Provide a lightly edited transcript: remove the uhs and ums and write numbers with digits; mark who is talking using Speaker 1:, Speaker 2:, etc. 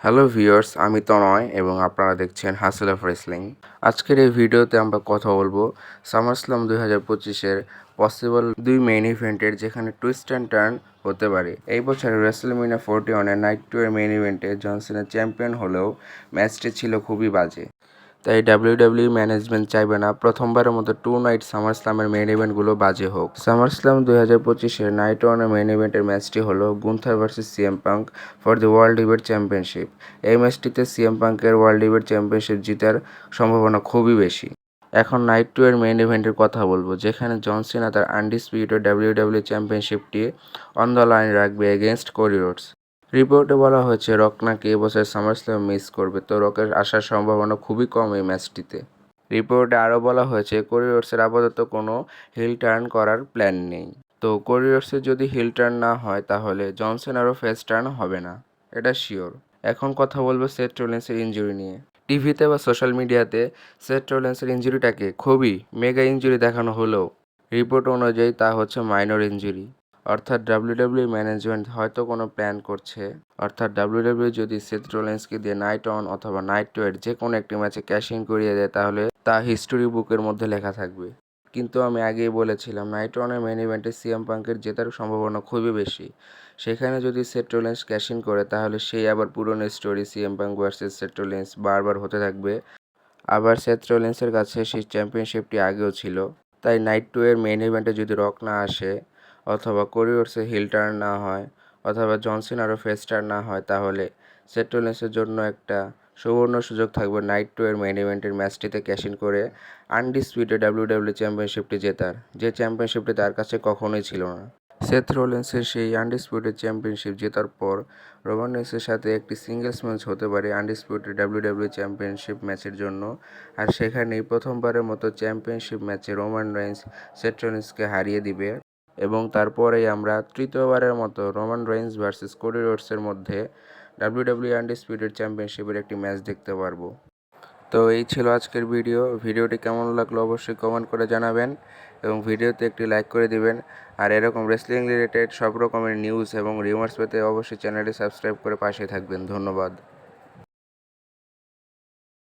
Speaker 1: Hello viewers, আমি তনয় এবং আপনারা দেখছেন হাসেল অফ রেসলিং। আজকের এই ভিডিওতে আমরা কথা বলবো সামারস্ল্যাম 2025-এর পসিবল দুই মেইন ইভেন্টের, যেখানে টুইস্ট অ্যান্ড টার্ন হতে পারে। এই বছরের রেসলম্যানিয়া 41-এর নাইট 2 এর মেইন ইভেন্টে জন সিনা চ্যাম্পিয়ন হলেও ম্যাচটি ছিল খুবই বাজে। তাই ডাব্লিউডাব্লিউ ম্যানেজমেন্ট চাইবে না প্রথমবারের মতো টু নাইট সামারস্ল্যামের মেইন ইভেন্টগুলো বাজে হোক। সামারস্ল্যাম 2025-এর নাইট 1 এর মেইন ইভেন্টের ম্যাচটি হলো Gunther versus CM punk for the world heavyweight championship. এই ম্যাচটিতে সিএম পাঙ্কের ওয়ার্ল্ড হেভিওয়েট চ্যাম্পিয়নশিপ জেতার সম্ভাবনা খুবই বেশি। এখন নাইট 2 এর মেইন ইভেন্টের কথা বলবো, যেখানে জন সিনা তার আনডিসপিউটেড ডাব্লিউডাব্লিউ চ্যাম্পিয়নশিপটি অন দ্য লাইন রাখবে এগেইনস্ট কোডি রোডস। রিপোর্টে বলা হয়েছে রক নাকি এবছর সামারস্ল্যাম মিস করবে, তো রকের আসার সম্ভাবনা খুবই কম এই ম্যাচটিতে। রিপোর্টে আরও বলা হয়েছে কোডি রোডসের আপাতত কোনো হিল টার্ন করার প্ল্যান নেই। তো কোডি রোডসের যদি হিল টার্ন না হয় তাহলে জন সিনারও ফেস টার্ন হবে না, এটা শিওর। এখন কথা বলবো সেথ রোলিন্সের ইনজুরি নিয়ে। টিভিতে বা সোশ্যাল মিডিয়াতে সেথ রোলিন্সের ইনজুরিটাকে খুবই মেগা ইনজুরি দেখানো হলেও রিপোর্ট অনুযায়ী তা হচ্ছে মাইনর ইনজুরি। অর্থাৎ ডাব্লিউডাব্লিউ ম্যানেজমেন্ট হয়তো কোনো প্ল্যান করছে, অর্থাৎ ডাব্লিউডাব্লিউ যদি সেথ রোলিন্সকে দিয়ে নাইট 1 অথবা নাইট 2 এর যে কোনো একটি ম্যাচে ক্যাশ ইন করিয়ে দেয়, তাহলে তা হিস্টোরি বুকের মধ্যে লেখা থাকবে। কিন্তু আমি আগেই বলেছিলাম নাইট 1 এর মেইন ইভেন্টে সিএম পাঙ্কের জেতার সম্ভাবনা খুবই বেশি। সেখানে যদি সেথ রোলিন্স ক্যাশ ইন করে তাহলে সেই আবার পুরনো story CM punk versus Seth Rollins বারবার হতে থাকবে। আবার সেথ রোলিন্সের কাছে সেই চ্যাম্পিয়নশিপটি আগেও ছিল। তাই নাইট 2 এর মেইন ইভেন্টে যদি রক না আসে, অথবা কোডি রোডসের হিল টার্ন না হয়, অথবা জন সিনারও ফেস টার্ন না হয়, তাহলে সেথ রোলিন্সের জন্য একটা সুবর্ণ সুযোগ থাকবে নাইট 2 এর মেইন ইভেন্টের ম্যাচটিতে ক্যাশ ইন করে আনডিসপিউটেড ডাব্লিউডাব্লিউ চ্যাম্পিয়নশিপটি জেতার, যে চ্যাম্পিয়নশিপটি তার কাছে কখনোই ছিল না। সেথ রোলিন্সের সেই আনডিসপিউটেড চ্যাম্পিয়নশিপ জেতার পর রোমান রেইন্সের সাথে একটি সিঙ্গেলস ম্যাচ হতে পারে আনডিসপিউটেড ডাব্লিউডাব্লিউ চ্যাম্পিয়নশিপ ম্যাচের জন্য। আর সেখানেই প্রথমবারের মতো চ্যাম্পিয়নশিপ ম্যাচে রোমান রেইন্স সেথ রোলিন্সকে হারিয়ে দিবে, এবং তারপরেই আমরা তৃতীয়বারের মতো রোমান রেইন্স ভার্সেস কোডি রোডসের মধ্যে ডাব্লিউডাব্লিউ আনডিসপিউটেড চ্যাম্পিয়নশিপের একটি ম্যাচ দেখতে পারবো। তো এই ছিল আজকের ভিডিওটি কেমন লাগলো অবশ্যই কমেন্ট করে জানাবেন, এবং ভিডিওতে একটি লাইক করে দিবেন। আর এরকম রেসলিং রিলেটেড সব রকমের নিউজ এবং রিউমার্স পেতে অবশ্যই চ্যানেলটি সাবস্ক্রাইব করে পাশে থাকবেন। ধন্যবাদ।